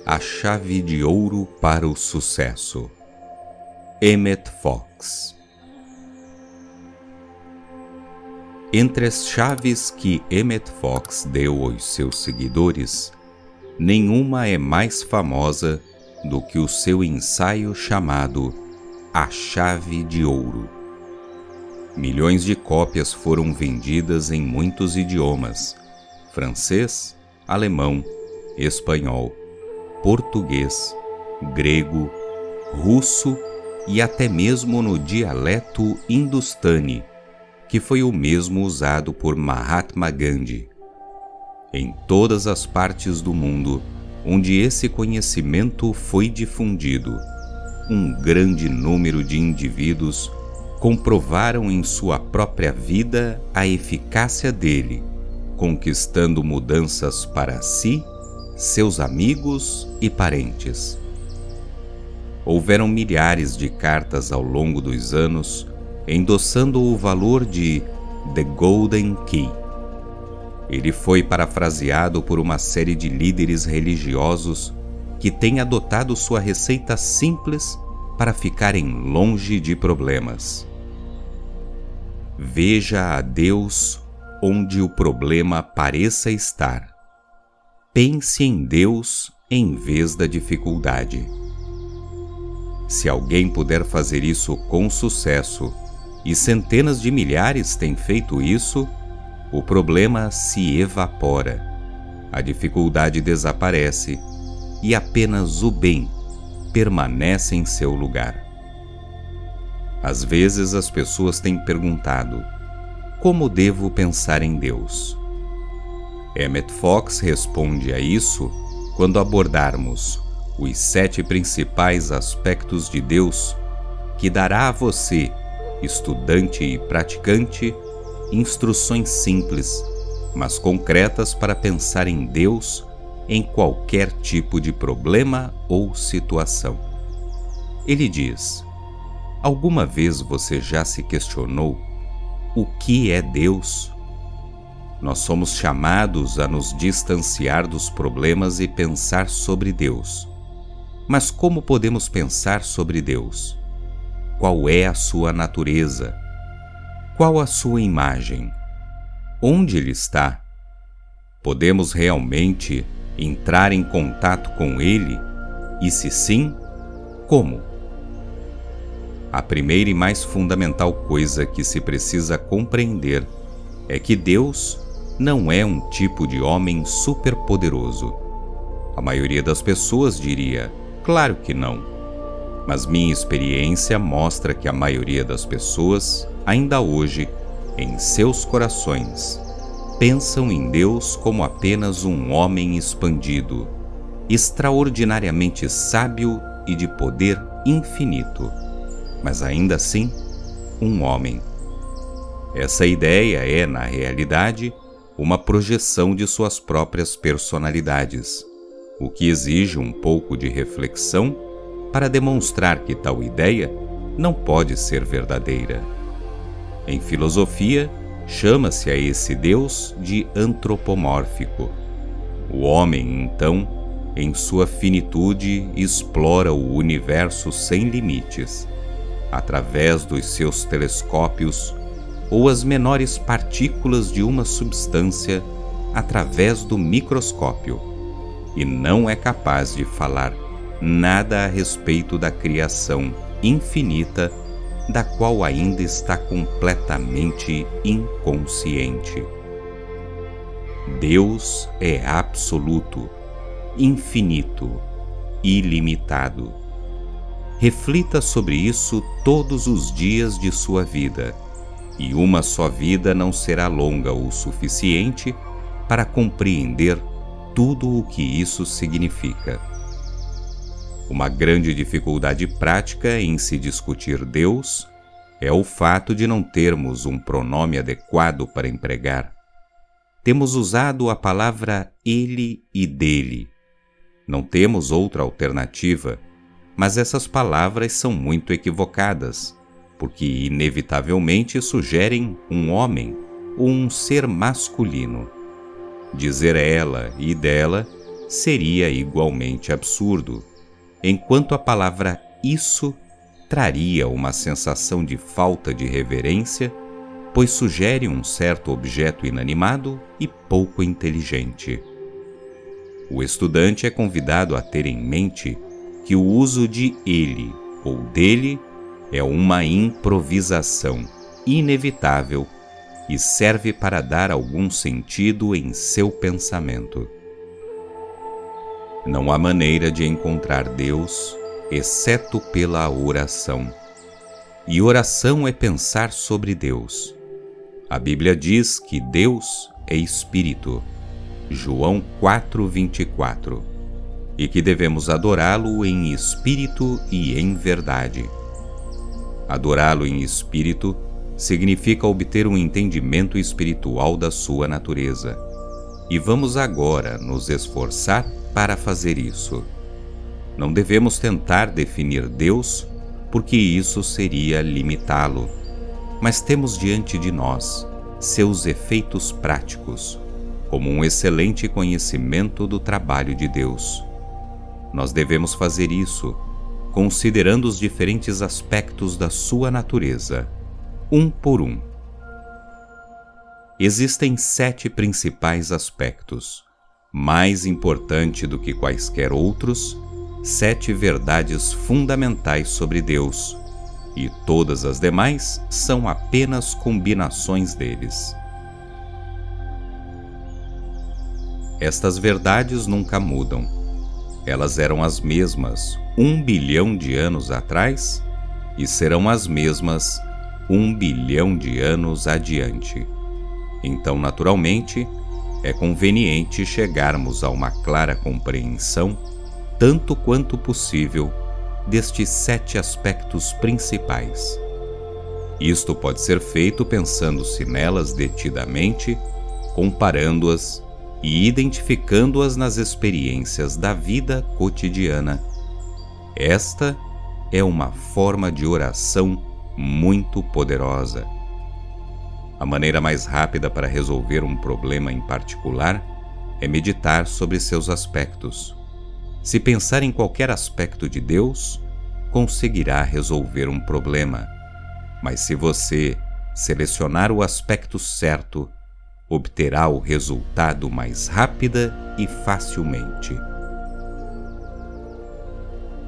A chave de ouro para o sucesso. Emmett Fox. Entre as chaves que Emmett Fox deu aos seus seguidores, nenhuma é mais famosa do que o seu ensaio chamado A Chave de Ouro. Milhões de cópias foram vendidas em muitos idiomas: francês, alemão, espanhol, português, grego, russo e até mesmo no dialeto hindustani, que foi o mesmo usado por Mahatma Gandhi. Em todas as partes do mundo onde esse conhecimento foi difundido, um grande número de indivíduos comprovaram em sua própria vida a eficácia dele, conquistando mudanças para si, seus amigos e parentes. Houveram milhares de cartas ao longo dos anos endossando o valor de The Golden Key. Ele foi parafraseado por uma série de líderes religiosos que têm adotado sua receita simples para ficarem longe de problemas. Veja a Deus onde o problema pareça estar. Pense em Deus em vez da dificuldade. Se alguém puder fazer isso com sucesso, e centenas de milhares têm feito isso, o problema se evapora, a dificuldade desaparece e apenas o bem permanece em seu lugar. Às vezes as pessoas têm perguntado: como devo pensar em Deus? Emmett Fox responde a isso quando abordarmos os 7 principais aspectos de Deus que dará a você, estudante e praticante, instruções simples, mas concretas para pensar em Deus em qualquer tipo de problema ou situação. Ele diz: alguma vez você já se questionou o que é Deus? Nós somos chamados a nos distanciar dos problemas e pensar sobre Deus. Mas como podemos pensar sobre Deus? Qual é a sua natureza? Qual a sua imagem? Onde ele está? Podemos realmente entrar em contato com ele? E se sim, como? A primeira e mais fundamental coisa que se precisa compreender é que Deus não é um tipo de homem superpoderoso. A maioria das pessoas diria: claro que não. Mas minha experiência mostra que a maioria das pessoas, ainda hoje, em seus corações, pensam em Deus como apenas um homem expandido, extraordinariamente sábio e de poder infinito, mas ainda assim, um homem. Essa ideia é, na realidade, uma projeção de suas próprias personalidades, o que exige um pouco de reflexão para demonstrar que tal ideia não pode ser verdadeira. Em filosofia, chama-se a esse Deus de antropomórfico. O homem, então, em sua finitude, explora o universo sem limites, através dos seus telescópios ou as menores partículas de uma substância através do microscópio, e não é capaz de falar nada a respeito da criação infinita da qual ainda está completamente inconsciente. Deus é absoluto, infinito, ilimitado. Reflita sobre isso todos os dias de sua vida, e uma só vida não será longa o suficiente para compreender tudo o que isso significa. Uma grande dificuldade prática em se discutir Deus é o fato de não termos um pronome adequado para empregar. Temos usado a palavra ele e dele. Não temos outra alternativa, mas essas palavras são muito equivocadas, porque inevitavelmente sugerem um homem ou um ser masculino. Dizer ela e dela seria igualmente absurdo, enquanto a palavra isso traria uma sensação de falta de reverência, pois sugere um certo objeto inanimado e pouco inteligente. O estudante é convidado a ter em mente que o uso de ele ou dele é uma improvisação inevitável e serve para dar algum sentido em seu pensamento. Não há maneira de encontrar Deus exceto pela oração. E oração é pensar sobre Deus. A Bíblia diz que Deus é Espírito, João 4:24, e que devemos adorá-lo em espírito e em verdade. Adorá-lo em espírito significa obter um entendimento espiritual da sua natureza. E vamos agora nos esforçar para fazer isso. Não devemos tentar definir Deus, porque isso seria limitá-lo, mas temos diante de nós seus efeitos práticos, como um excelente conhecimento do trabalho de Deus. Nós devemos fazer isso, considerando os diferentes aspectos da sua natureza, um por um. Existem 7 principais aspectos, mais importante do que quaisquer outros, 7 verdades fundamentais sobre Deus, e todas as demais são apenas combinações deles. Estas verdades nunca mudam. Elas eram as mesmas 1 bilhão de anos atrás e serão as mesmas 1 bilhão de anos adiante. Então, naturalmente, é conveniente chegarmos a uma clara compreensão, tanto quanto possível, destes 7 aspectos principais. Isto pode ser feito pensando-se nelas detidamente, comparando-as e identificando-as nas experiências da vida cotidiana. Esta é uma forma de oração muito poderosa. A maneira mais rápida para resolver um problema em particular é meditar sobre seus aspectos. Se pensar em qualquer aspecto de Deus, conseguirá resolver um problema. Mas se você selecionar o aspecto certo, obterá o resultado mais rápida e facilmente.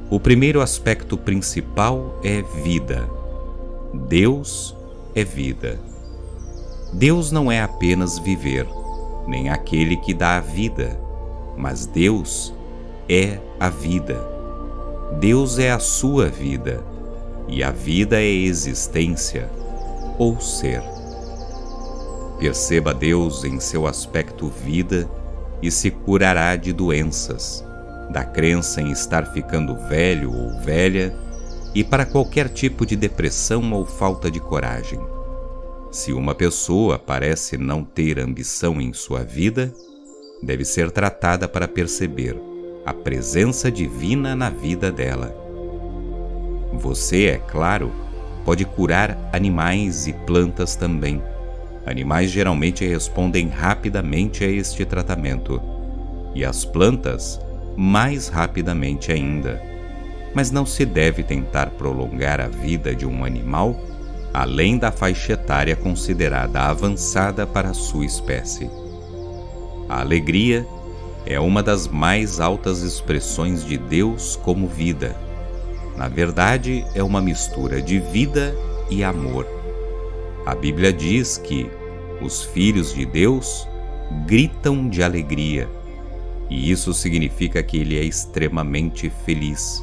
O primeiro aspecto principal é vida. Deus é vida. Deus não é apenas viver, nem aquele que dá a vida, mas Deus é a vida. Deus é a sua vida, e a vida é existência, ou ser. Perceba Deus em seu aspecto vida e se curará de doenças, da crença em estar ficando velho ou velha, e para qualquer tipo de depressão ou falta de coragem. Se uma pessoa parece não ter ambição em sua vida, deve ser tratada para perceber a presença divina na vida dela. Você, é claro, pode curar animais e plantas também. Animais geralmente respondem rapidamente a este tratamento, e as plantas mais rapidamente ainda. Mas não se deve tentar prolongar a vida de um animal além da faixa etária considerada avançada para a sua espécie. A alegria é uma das mais altas expressões de Deus como vida. Na verdade, é uma mistura de vida e amor. A Bíblia diz que os filhos de Deus gritam de alegria, e isso significa que ele é extremamente feliz,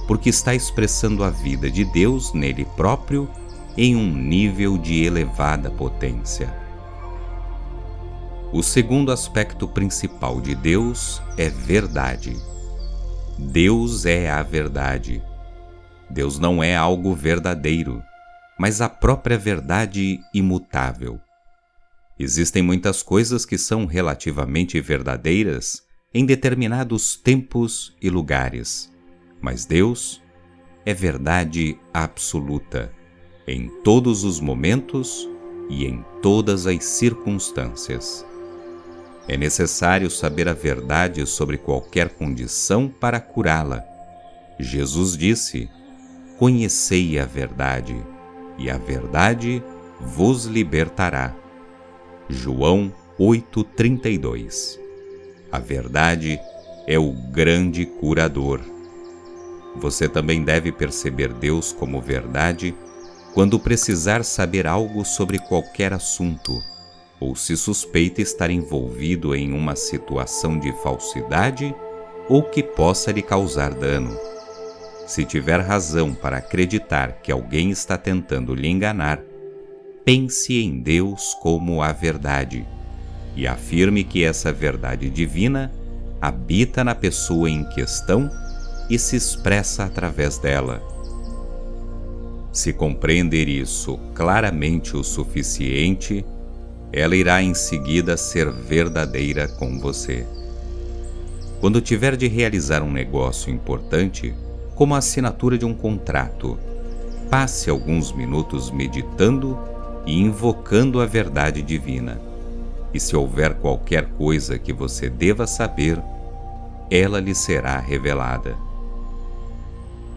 porque está expressando a vida de Deus nele próprio em um nível de elevada potência. O segundo aspecto principal de Deus é verdade. Deus é a verdade. Deus não é algo verdadeiro, mas a própria verdade imutável. Existem muitas coisas que são relativamente verdadeiras em determinados tempos e lugares, mas Deus é verdade absoluta, em todos os momentos e em todas as circunstâncias. É necessário saber a verdade sobre qualquer condição para curá-la. Jesus disse: "Conhecei a verdade, e a verdade vos libertará." João 8:32. A verdade é o grande curador. Você também deve perceber Deus como verdade quando precisar saber algo sobre qualquer assunto, ou se suspeita estar envolvido em uma situação de falsidade ou que possa lhe causar dano. Se tiver razão para acreditar que alguém está tentando lhe enganar, pense em Deus como a verdade e afirme que essa verdade divina habita na pessoa em questão e se expressa através dela. Se compreender isso claramente o suficiente, ela irá em seguida ser verdadeira com você. Quando tiver de realizar um negócio importante, como a assinatura de um contrato, passe alguns minutos meditando e invocando a verdade divina. E se houver qualquer coisa que você deva saber, ela lhe será revelada.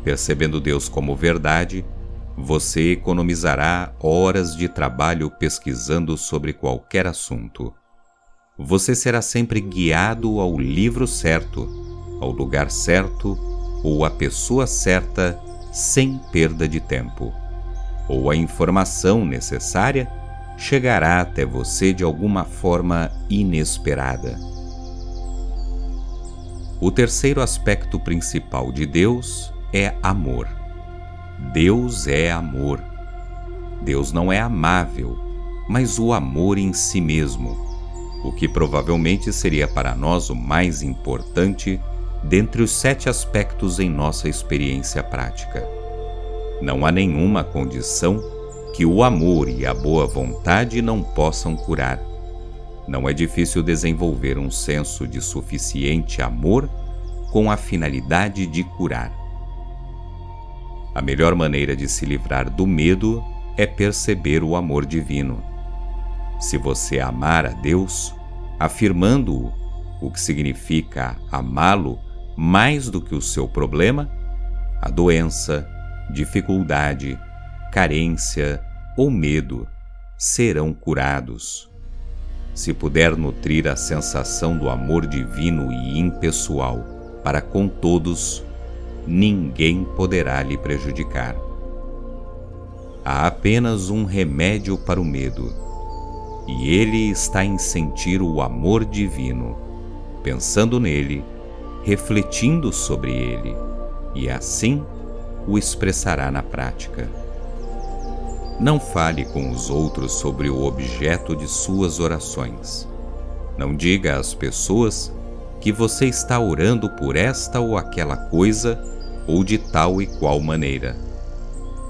Percebendo Deus como verdade, você economizará horas de trabalho pesquisando sobre qualquer assunto. Você será sempre guiado ao livro certo, ao lugar certo ou à pessoa certa sem perda de tempo. Ou a informação necessária chegará até você de alguma forma inesperada. O terceiro aspecto principal de Deus é amor. Deus é amor. Deus não é amável, mas o amor em si mesmo, o que provavelmente seria para nós o mais importante dentre os 7 aspectos em nossa experiência prática. Não há nenhuma condição que o amor e a boa vontade não possam curar. Não é difícil desenvolver um senso de suficiente amor com a finalidade de curar. A melhor maneira de se livrar do medo é perceber o amor divino. Se você amar a Deus, afirmando-o, o que significa amá-lo mais do que o seu problema, a doença, dificuldade, carência ou medo serão curados. Se puder nutrir a sensação do amor divino e impessoal para com todos, ninguém poderá lhe prejudicar. Há apenas um remédio para o medo, e ele está em sentir o amor divino, pensando nele, refletindo sobre ele, e assim o expressará na prática. Não fale com os outros sobre o objeto de suas orações. Não diga às pessoas que você está orando por esta ou aquela coisa ou de tal e qual maneira.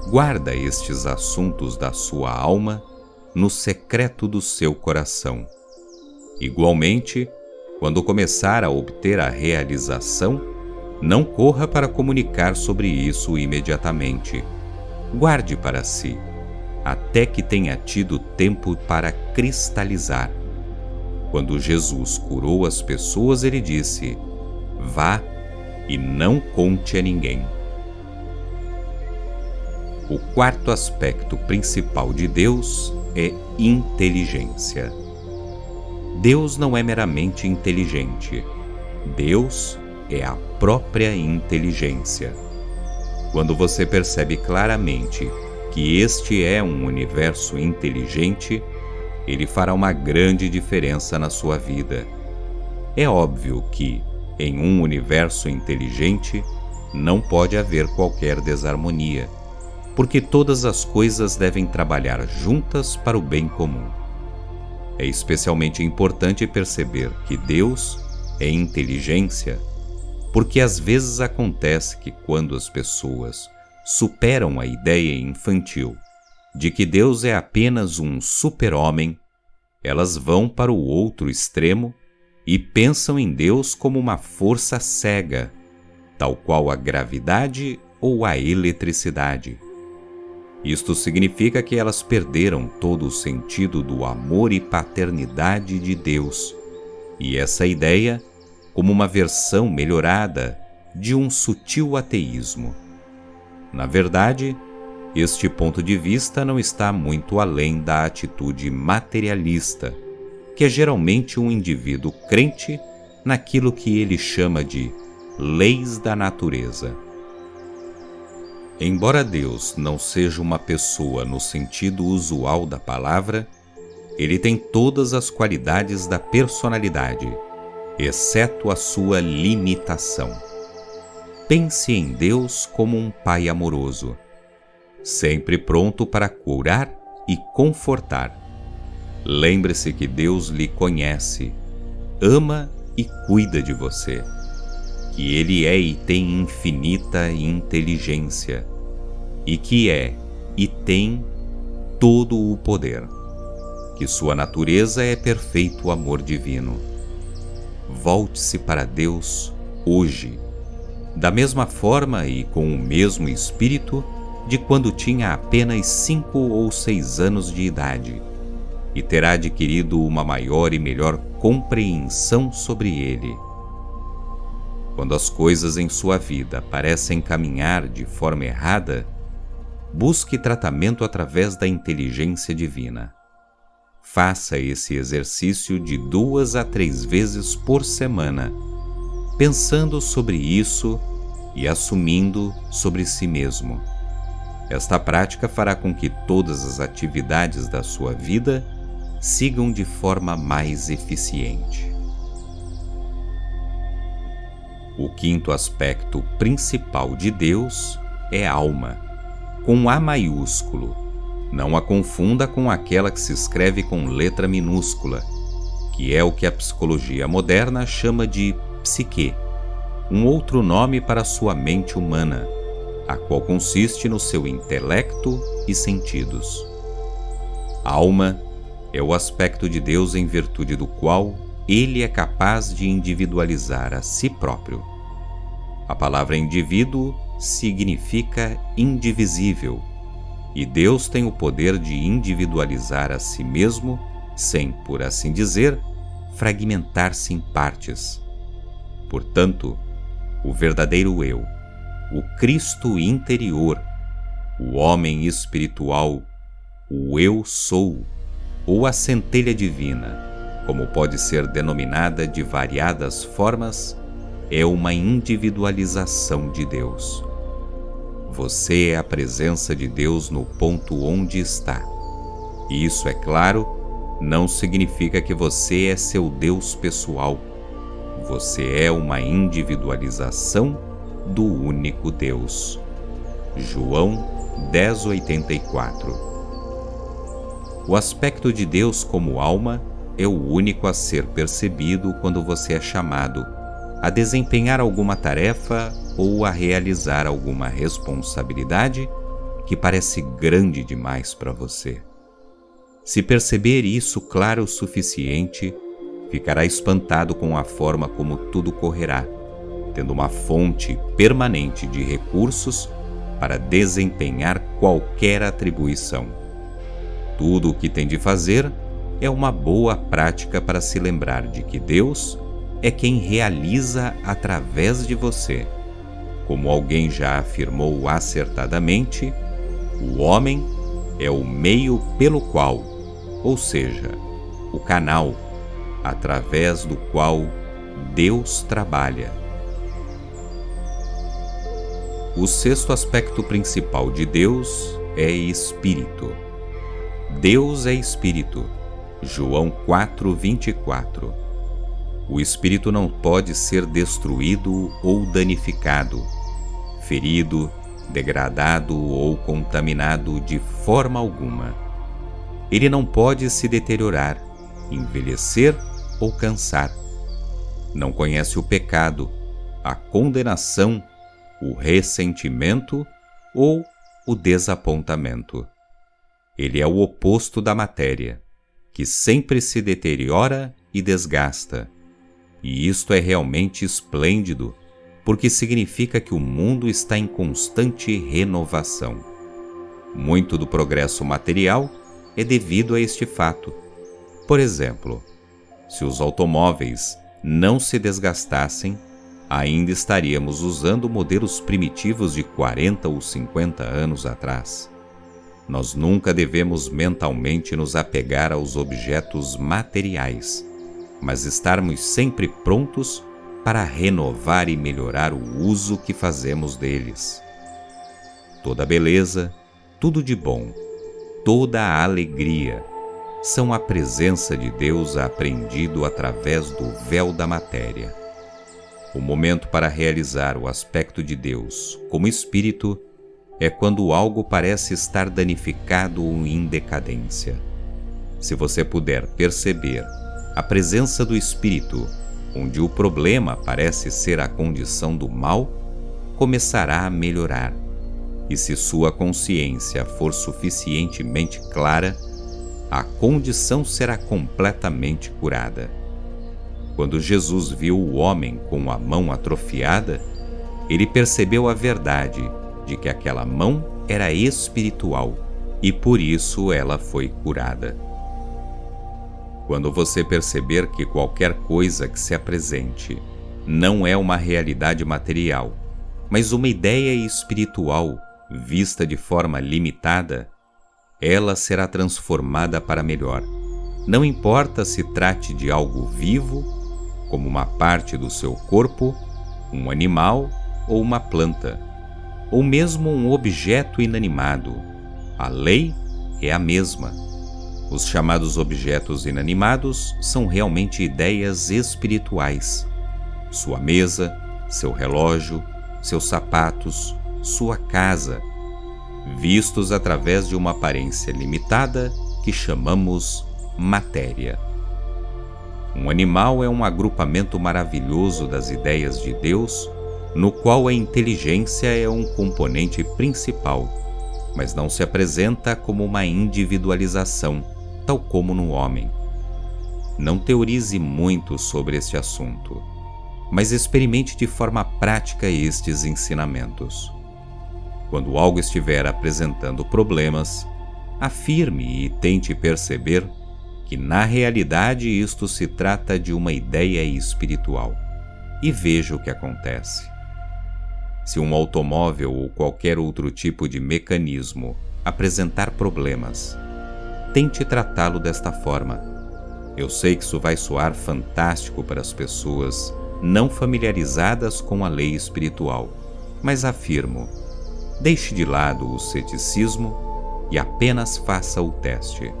Guarda estes assuntos da sua alma no secreto do seu coração. Igualmente, quando começar a obter a realização, não corra para comunicar sobre isso imediatamente. Guarde para si, até que tenha tido tempo para cristalizar. Quando Jesus curou as pessoas, ele disse: "Vá e não conte a ninguém." O quarto aspecto principal de Deus é inteligência. Deus não é meramente inteligente. Deus é a própria inteligência. Quando você percebe claramente que este é um universo inteligente, ele fará uma grande diferença na sua vida. É óbvio que, em um universo inteligente, não pode haver qualquer desarmonia, porque todas as coisas devem trabalhar juntas para o bem comum. É especialmente importante perceber que Deus é inteligência, porque às vezes acontece que quando as pessoas superam a ideia infantil de que Deus é apenas um super-homem, elas vão para o outro extremo e pensam em Deus como uma força cega, tal qual a gravidade ou a eletricidade. Isto significa que elas perderam todo o sentido do amor e paternidade de Deus e essa ideia como uma versão melhorada de um sutil ateísmo. Na verdade, este ponto de vista não está muito além da atitude materialista, que é geralmente um indivíduo crente naquilo que ele chama de leis da natureza. Embora Deus não seja uma pessoa no sentido usual da palavra, ele tem todas as qualidades da personalidade, exceto a sua limitação. Pense em Deus como um pai amoroso, sempre pronto para curar e confortar. Lembre-se que Deus lhe conhece, ama e cuida de você, que Ele é e tem infinita inteligência, e que é e tem todo o poder, que sua natureza é perfeito amor divino. Volte-se para Deus hoje, da mesma forma e com o mesmo espírito de quando tinha apenas 5 ou 6 anos de idade, e terá adquirido uma maior e melhor compreensão sobre ele. Quando as coisas em sua vida parecem caminhar de forma errada, busque tratamento através da inteligência divina. Faça esse exercício de 2 a 3 vezes por semana, pensando sobre isso e assumindo sobre si mesmo. Esta prática fará com que todas as atividades da sua vida sigam de forma mais eficiente. O quinto aspecto principal de Deus é alma, com A maiúsculo. Não a confunda com aquela que se escreve com letra minúscula, que é o que a psicologia moderna chama de psique, um outro nome para sua mente humana, a qual consiste no seu intelecto e sentidos. Alma é o aspecto de Deus em virtude do qual Ele é capaz de individualizar a si próprio. A palavra indivíduo significa indivisível, e Deus tem o poder de individualizar a si mesmo sem, por assim dizer, fragmentar-se em partes. Portanto, o verdadeiro eu, o Cristo interior, o homem espiritual, o eu sou, ou a centelha divina, como pode ser denominada de variadas formas, é uma individualização de Deus. Você é a presença de Deus no ponto onde está. E isso, é claro, não significa que você é seu Deus pessoal. Você é uma individualização do único Deus. João 10:84. O aspecto de Deus como alma é o único a ser percebido quando você é chamado a desempenhar alguma tarefa ou a realizar alguma responsabilidade que parece grande demais para você. Se perceber isso claro o suficiente, ficará espantado com a forma como tudo correrá, tendo uma fonte permanente de recursos para desempenhar qualquer atribuição. Tudo o que tem de fazer é uma boa prática para se lembrar de que Deus é quem realiza através de você. Como alguém já afirmou acertadamente, o homem é o meio pelo qual, ou seja, o canal, através do qual Deus trabalha. O sexto aspecto principal de Deus é Espírito. Deus é Espírito. João 4:24. O Espírito não pode ser destruído ou danificado, ferido, degradado ou contaminado de forma alguma. Ele não pode se deteriorar, envelhecer ou cansar. Não conhece o pecado, a condenação, o ressentimento ou o desapontamento. Ele é o oposto da matéria, que sempre se deteriora e desgasta. E isto é realmente esplêndido, porque significa que o mundo está em constante renovação. Muito do progresso material é devido a este fato. Por exemplo, se os automóveis não se desgastassem, ainda estaríamos usando modelos primitivos de 40 ou 50 anos atrás. Nós nunca devemos mentalmente nos apegar aos objetos materiais, mas estarmos sempre prontos para renovar e melhorar o uso que fazemos deles. Toda beleza, tudo de bom, toda a alegria são a presença de Deus apreendido através do véu da matéria. O momento para realizar o aspecto de Deus como Espírito é quando algo parece estar danificado ou em decadência. Se você puder perceber a presença do Espírito, onde o problema parece ser a condição do mal, começará a melhorar. E se sua consciência for suficientemente clara, a condição será completamente curada. Quando Jesus viu o homem com a mão atrofiada, ele percebeu a verdade de que aquela mão era espiritual e por isso ela foi curada. Quando você perceber que qualquer coisa que se apresente não é uma realidade material, mas uma ideia espiritual vista de forma limitada, ela será transformada para melhor. Não importa se trate de algo vivo, como uma parte do seu corpo, um animal ou uma planta, ou mesmo um objeto inanimado. A lei é a mesma. Os chamados objetos inanimados são realmente ideias espirituais. Sua mesa, seu relógio, seus sapatos, sua casa, vistos através de uma aparência limitada que chamamos matéria. Um animal é um agrupamento maravilhoso das ideias de Deus, no qual a inteligência é um componente principal, mas não se apresenta como uma individualização, tal como no homem. Não teorize muito sobre este assunto, mas experimente de forma prática estes ensinamentos. Quando algo estiver apresentando problemas, afirme e tente perceber que na realidade isto se trata de uma ideia espiritual, e veja o que acontece. Se um automóvel ou qualquer outro tipo de mecanismo apresentar problemas, tente tratá-lo desta forma. Eu sei que isso vai soar fantástico para as pessoas não familiarizadas com a lei espiritual, mas afirmo, deixe de lado o ceticismo e apenas faça o teste.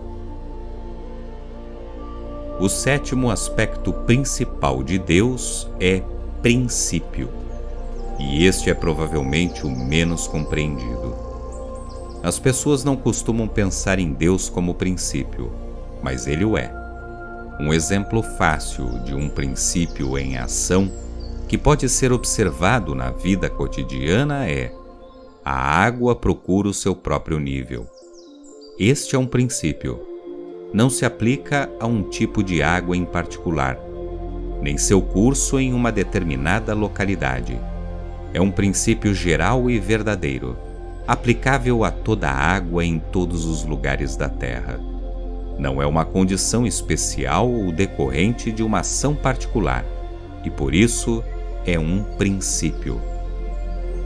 O sétimo aspecto principal de Deus é princípio, e este é provavelmente o menos compreendido. As pessoas não costumam pensar em Deus como princípio, mas ele o é. Um exemplo fácil de um princípio em ação que pode ser observado na vida cotidiana é: a água procura o seu próprio nível. Este é um princípio. Não se aplica a um tipo de água em particular, nem seu curso em uma determinada localidade. É um princípio geral e verdadeiro, aplicável a toda a água em todos os lugares da Terra. Não é uma condição especial ou decorrente de uma ação particular, e por isso é um princípio.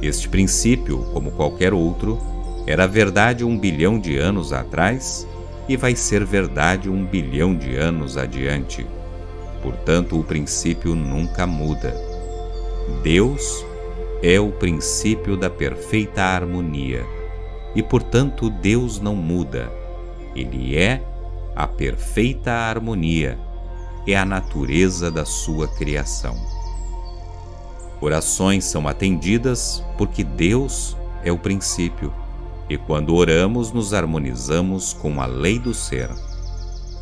Este princípio, como qualquer outro, era verdade 1 bilhão de anos atrás e vai ser verdade 1 bilhão de anos adiante. Portanto, o princípio nunca muda. Deus é o princípio da perfeita harmonia, e portanto Deus não muda. Ele é a perfeita harmonia, é a natureza da sua criação. Orações são atendidas porque Deus é o princípio, e quando oramos nos harmonizamos com a lei do ser.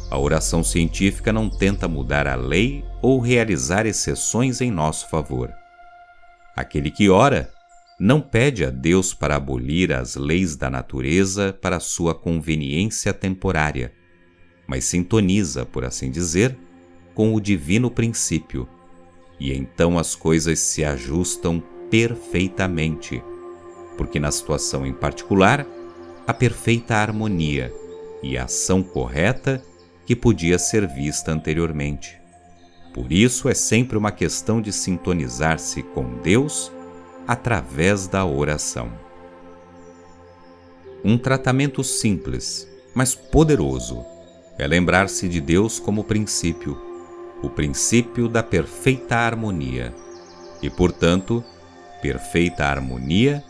A oração científica não tenta mudar a lei ou realizar exceções em nosso favor. Aquele que ora não pede a Deus para abolir as leis da natureza para sua conveniência temporária, mas sintoniza, por assim dizer, com o divino princípio, e então as coisas se ajustam perfeitamente, porque na situação em particular, a perfeita harmonia e a ação correta que podia ser vista anteriormente. Por isso é sempre uma questão de sintonizar-se com Deus através da oração. Um tratamento simples, mas poderoso, é lembrar-se de Deus como princípio, o princípio da perfeita harmonia. E, portanto, perfeita harmonia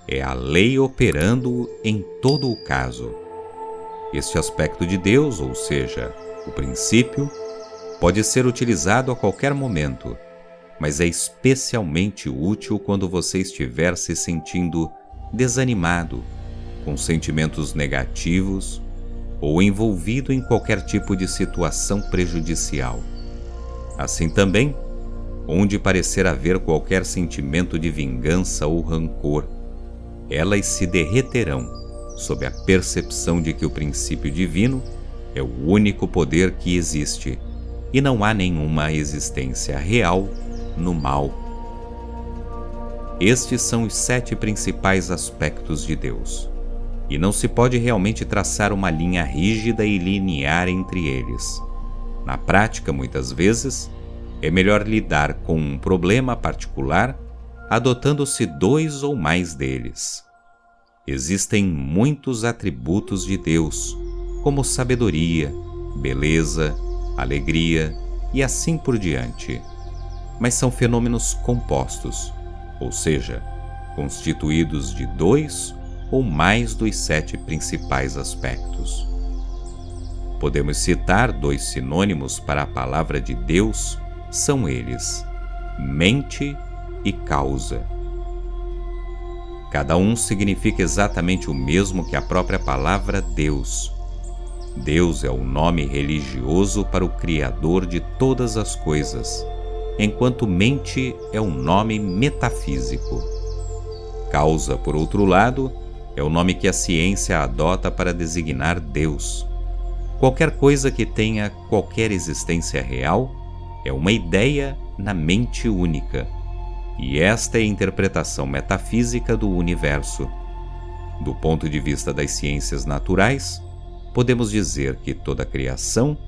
é a lei operando em todo o caso. Este aspecto de Deus, ou seja, o princípio, pode ser utilizado a qualquer momento, mas é especialmente útil quando você estiver se sentindo desanimado, com sentimentos negativos ou envolvido em qualquer tipo de situação prejudicial. Assim também, onde parecer haver qualquer sentimento de vingança ou rancor, elas se derreterão sob a percepção de que o princípio divino é o único poder que existe e não há nenhuma existência real no mal. Estes são os 7 principais aspectos de Deus, e não se pode realmente traçar uma linha rígida e linear entre eles. Na prática, muitas vezes, é melhor lidar com um problema particular adotando-se 2 ou mais deles. Existem muitos atributos de Deus, como sabedoria, beleza, alegria e assim por diante, mas são fenômenos compostos, ou seja, constituídos de 2 ou mais dos 7 principais aspectos. Podemos citar 2 sinônimos para a palavra de Deus, são eles: mente e causa. Cada um significa exatamente o mesmo que a própria palavra Deus. Deus é o nome religioso para o Criador de todas as coisas, enquanto mente é um nome metafísico. Causa, por outro lado, é o nome que a ciência adota para designar Deus. Qualquer coisa que tenha qualquer existência real é uma ideia na mente única, e esta é a interpretação metafísica do universo. Do ponto de vista das ciências naturais, podemos dizer que toda criação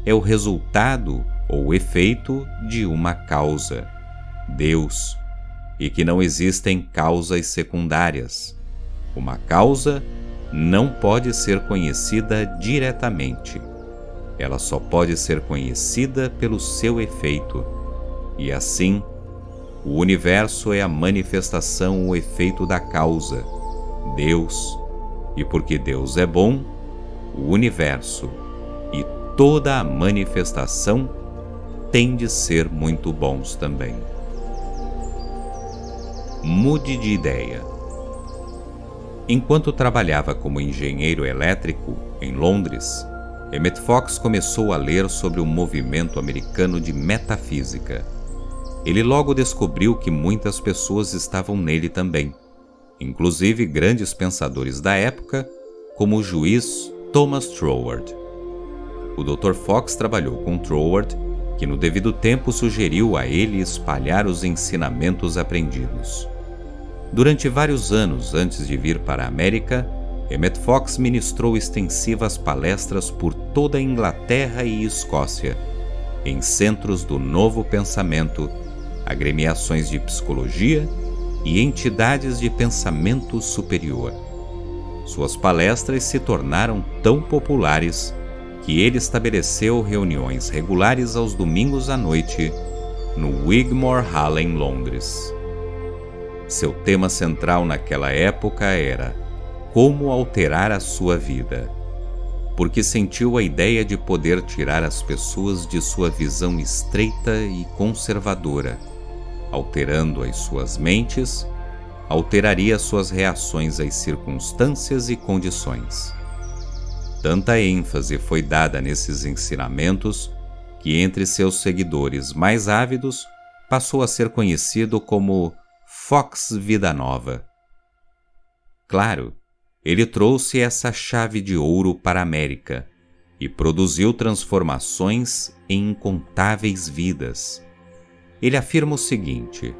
é o resultado ou efeito de uma causa, Deus, e que não existem causas secundárias. Uma causa não pode ser conhecida diretamente. Ela só pode ser conhecida pelo seu efeito. E assim, o universo é a manifestação ou efeito da causa, Deus. E porque Deus é bom, o universo e toda a manifestação têm de ser muito bons também. Mude de ideia. Enquanto trabalhava como engenheiro elétrico em Londres, Emmett Fox começou a ler sobre o movimento americano de metafísica. Ele logo descobriu que muitas pessoas estavam nele também, inclusive grandes pensadores da época, como o juiz Thomas Troward. O Dr. Fox trabalhou com Troward, que no devido tempo sugeriu a ele espalhar os ensinamentos aprendidos. Durante vários anos antes de vir para a América, Emmett Fox ministrou extensivas palestras por toda a Inglaterra e Escócia, em centros do novo pensamento, agremiações de psicologia e entidades de pensamento superior. Suas palestras se tornaram tão populares que ele estabeleceu reuniões regulares aos domingos à noite no Wigmore Hall em Londres. Seu tema central naquela época era como alterar a sua vida, porque sentiu a ideia de poder tirar as pessoas de sua visão estreita e conservadora. Alterando as suas mentes, alteraria suas reações às circunstâncias e condições. Tanta ênfase foi dada nesses ensinamentos que entre seus seguidores mais ávidos passou a ser conhecido como Fox Vida Nova. Claro, ele trouxe essa chave de ouro para a América e produziu transformações em incontáveis vidas. Ele afirma o seguinte: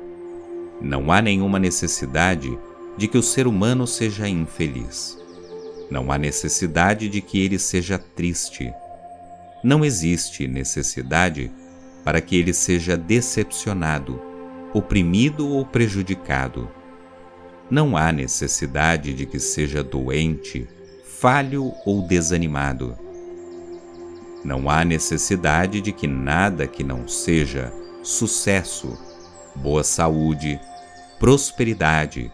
não há nenhuma necessidade de que o ser humano seja infeliz. Não há necessidade de que ele seja triste. Não existe necessidade para que ele seja decepcionado, oprimido ou prejudicado. Não há necessidade de que seja doente, falho ou desanimado. Não há necessidade de que nada que não seja sucesso, boa saúde, prosperidade,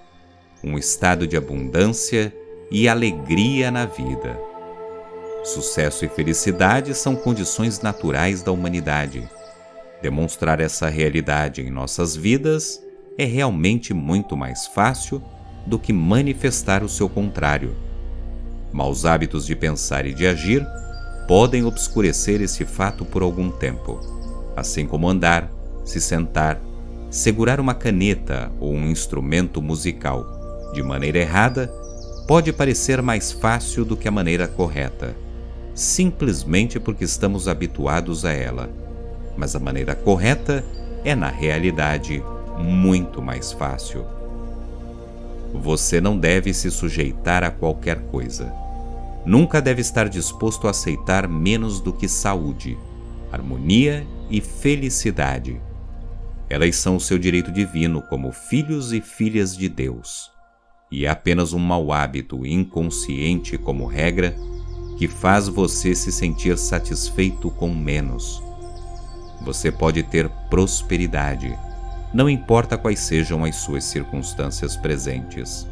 um estado de abundância e alegria na vida. Sucesso e felicidade são condições naturais da humanidade. Demonstrar essa realidade em nossas vidas é realmente muito mais fácil do que manifestar o seu contrário. Maus hábitos de pensar e de agir podem obscurecer esse fato por algum tempo, assim como andar, se sentar, segurar uma caneta ou um instrumento musical de maneira errada pode parecer mais fácil do que a maneira correta, simplesmente porque estamos habituados a ela. Mas a maneira correta é, na realidade, muito mais fácil. Você não deve se sujeitar a qualquer coisa. Nunca deve estar disposto a aceitar menos do que saúde, harmonia e felicidade. Elas são o seu direito divino como filhos e filhas de Deus. E é apenas um mau hábito inconsciente como regra que faz você se sentir satisfeito com menos. Você pode ter prosperidade, não importa quais sejam as suas circunstâncias presentes.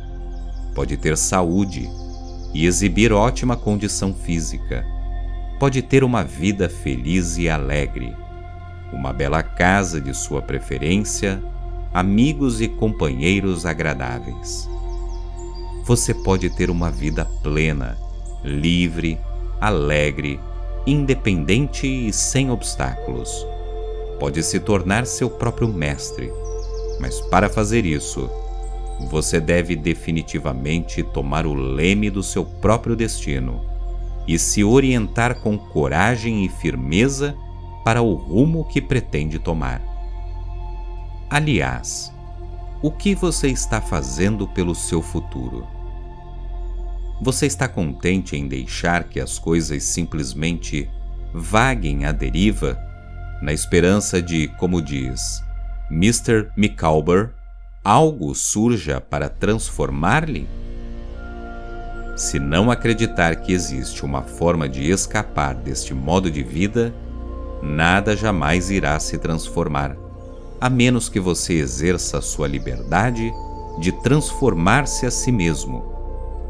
Pode ter saúde e exibir ótima condição física. Pode ter uma vida feliz e alegre, uma bela casa de sua preferência, amigos e companheiros agradáveis. Você pode ter uma vida plena, livre, alegre, independente e sem obstáculos. Pode se tornar seu próprio mestre, mas para fazer isso, você deve definitivamente tomar o leme do seu próprio destino e se orientar com coragem e firmeza para o rumo que pretende tomar. Aliás, o que você está fazendo pelo seu futuro? Você está contente em deixar que as coisas simplesmente vaguem à deriva, na esperança de, como diz Mr. Micawber, algo surja para transformar-lhe? Se não acreditar que existe uma forma de escapar deste modo de vida, nada jamais irá se transformar, a menos que você exerça sua liberdade de transformar-se a si mesmo,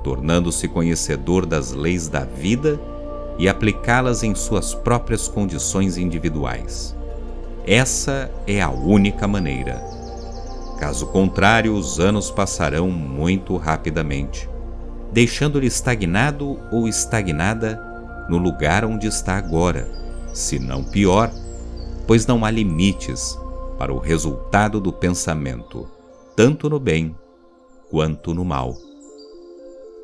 tornando-se conhecedor das leis da vida e aplicá-las em suas próprias condições individuais. Essa é a única maneira. Caso contrário, os anos passarão muito rapidamente, deixando-lhe estagnado ou estagnada no lugar onde está agora, se não pior, pois não há limites para o resultado do pensamento, tanto no bem quanto no mal.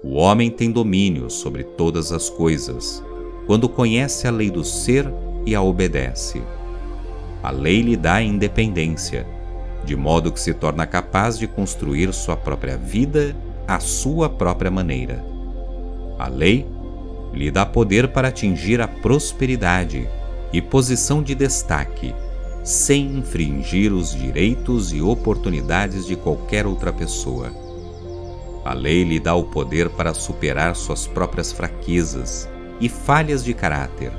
O homem tem domínio sobre todas as coisas, quando conhece a lei do ser e a obedece. A lei lhe dá independência, de modo que se torna capaz de construir sua própria vida à sua própria maneira. A lei lhe dá poder para atingir a prosperidade e posição de destaque, sem infringir os direitos e oportunidades de qualquer outra pessoa. A lei lhe dá o poder para superar suas próprias fraquezas e falhas de caráter.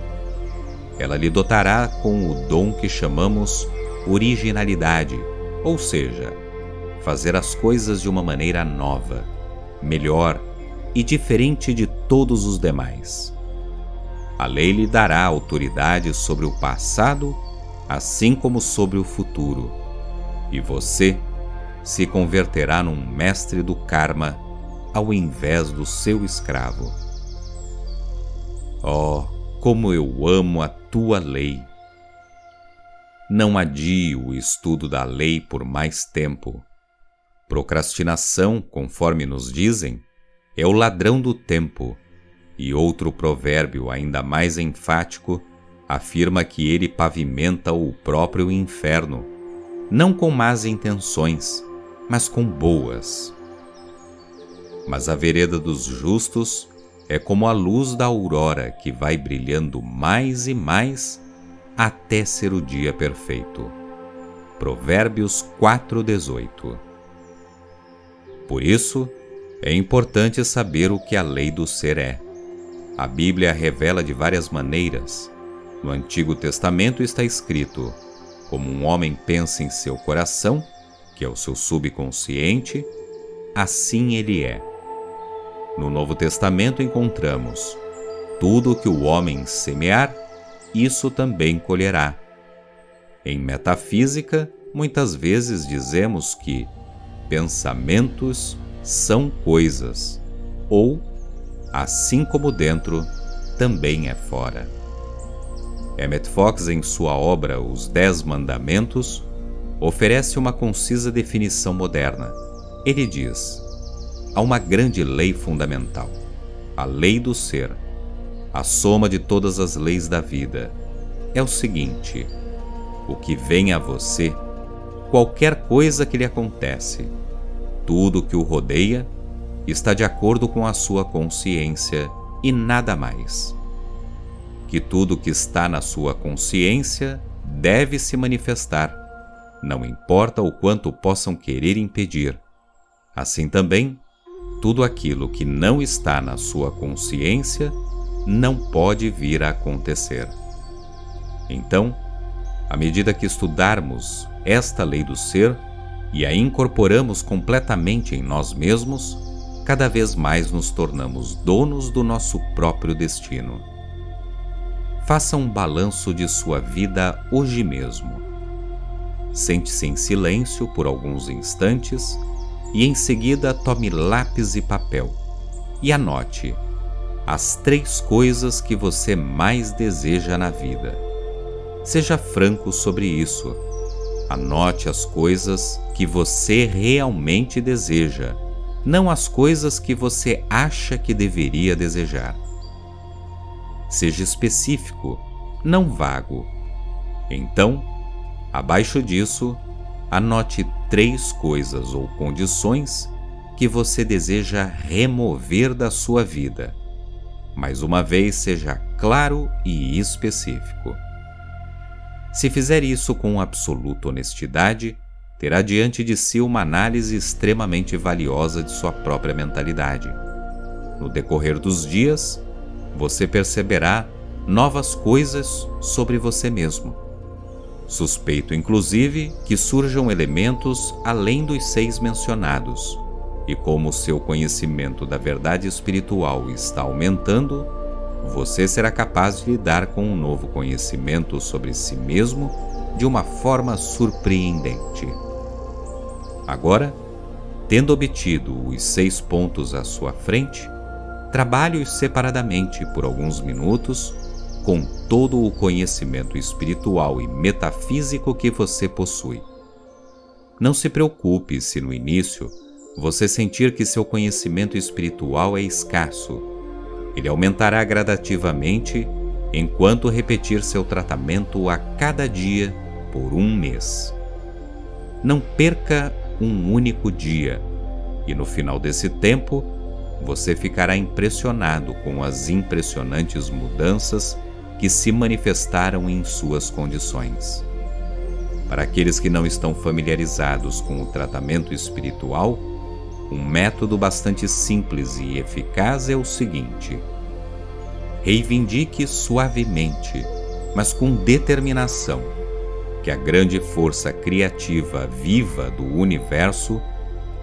Ela lhe dotará com o dom que chamamos originalidade, ou seja, fazer as coisas de uma maneira nova, melhor e diferente de todos os demais. A lei lhe dará autoridade sobre o passado, assim como sobre o futuro, e você se converterá num mestre do karma ao invés do seu escravo. Oh, como eu amo a tua lei! Não adie o estudo da lei por mais tempo. Procrastinação, conforme nos dizem, é o ladrão do tempo, e outro provérbio ainda mais enfático afirma que ele pavimenta o próprio inferno, não com más intenções, mas com boas. Mas a vereda dos justos é como a luz da aurora que vai brilhando mais e mais até ser o dia perfeito. Provérbios 4:18. Por isso, é importante saber o que a lei do ser é. A Bíblia revela de várias maneiras. No Antigo Testamento está escrito: como um homem pensa em seu coração, que é o seu subconsciente, assim ele é. No Novo Testamento encontramos: tudo o que o homem semear, isso também colherá. Em metafísica, muitas vezes dizemos que pensamentos são coisas, ou, assim como dentro, também é fora. Emmett Fox, em sua obra Os 10 Mandamentos, oferece uma concisa definição moderna. Ele diz: há uma grande lei fundamental, a lei do ser, a soma de todas as leis da vida. É o seguinte: o que vem a você, qualquer coisa que lhe acontece, tudo o que o rodeia, está de acordo com a sua consciência e nada mais. Que tudo que está na sua consciência deve se manifestar, não importa o quanto possam querer impedir. Assim também, tudo aquilo que não está na sua consciência não pode vir a acontecer. Então, à medida que estudarmos esta lei do ser e a incorporamos completamente em nós mesmos, cada vez mais nos tornamos donos do nosso próprio destino. Faça um balanço de sua vida hoje mesmo. Sente-se em silêncio por alguns instantes e em seguida tome lápis e papel e anote as 3 coisas que você mais deseja na vida. Seja franco sobre isso. Anote as coisas que você realmente deseja, não as coisas que você acha que deveria desejar. Seja específico, não vago. Então, abaixo disso, anote 3 coisas ou condições que você deseja remover da sua vida. Mais uma vez, seja claro e específico. Se fizer isso com absoluta honestidade, terá diante de si uma análise extremamente valiosa de sua própria mentalidade. No decorrer dos dias, você perceberá novas coisas sobre você mesmo. Suspeito, inclusive, que surjam elementos além dos 6 mencionados, e como o seu conhecimento da verdade espiritual está aumentando, você será capaz de lidar com um novo conhecimento sobre si mesmo de uma forma surpreendente. Agora, tendo obtido os 6 pontos à sua frente, trabalhe-os separadamente por alguns minutos com todo o conhecimento espiritual e metafísico que você possui. Não se preocupe se no início você sentir que seu conhecimento espiritual é escasso. Ele aumentará gradativamente enquanto repetir seu tratamento a cada dia por 1 mês. Não perca um único dia, e no final desse tempo, você ficará impressionado com as impressionantes mudanças que se manifestaram em suas condições. Para aqueles que não estão familiarizados com o tratamento espiritual, um método bastante simples e eficaz é o seguinte: reivindique suavemente, mas com determinação, que a grande força criativa viva do universo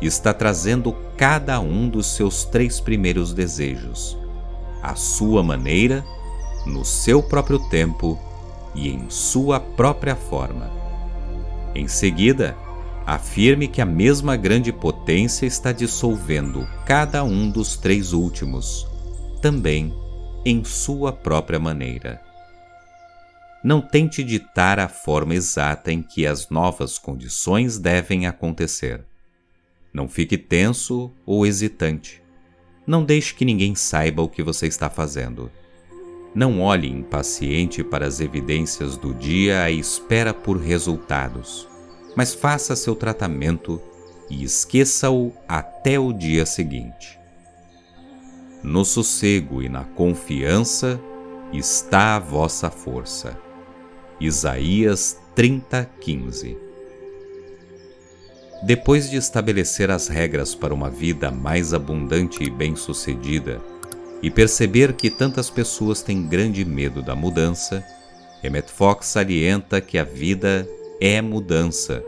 está trazendo cada um dos seus 3 primeiros desejos, à sua maneira, no seu próprio tempo e em sua própria forma. Em seguida, afirme que a mesma grande potência está dissolvendo cada um dos 3 últimos, também em sua própria maneira. Não tente ditar a forma exata em que as novas condições devem acontecer. Não fique tenso ou hesitante. Não deixe que ninguém saiba o que você está fazendo. Não olhe impaciente para as evidências do dia à espera por resultados, mas faça seu tratamento e esqueça-o até o dia seguinte. No sossego e na confiança está a vossa força. Isaías 30:15. Depois de estabelecer as regras para uma vida mais abundante e bem-sucedida, e perceber que tantas pessoas têm grande medo da mudança, Emmett Fox salienta que a vida é mudança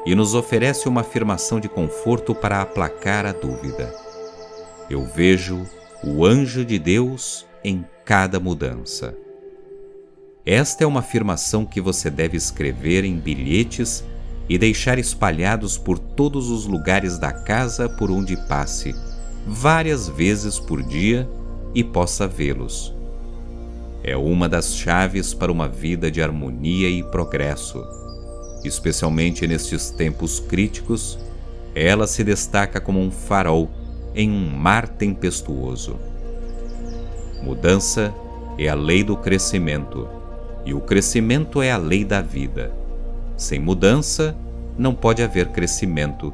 e nos oferece uma afirmação de conforto para aplacar a dúvida. Eu vejo o anjo de Deus em cada mudança. Esta é uma afirmação que você deve escrever em bilhetes e deixar espalhados por todos os lugares da casa por onde passe, várias vezes por dia, e possa vê-los. É uma das chaves para uma vida de harmonia e progresso. Especialmente nestes tempos críticos, ela se destaca como um farol em um mar tempestuoso. Mudança é a lei do crescimento, e o crescimento é a lei da vida. Sem mudança, não pode haver crescimento,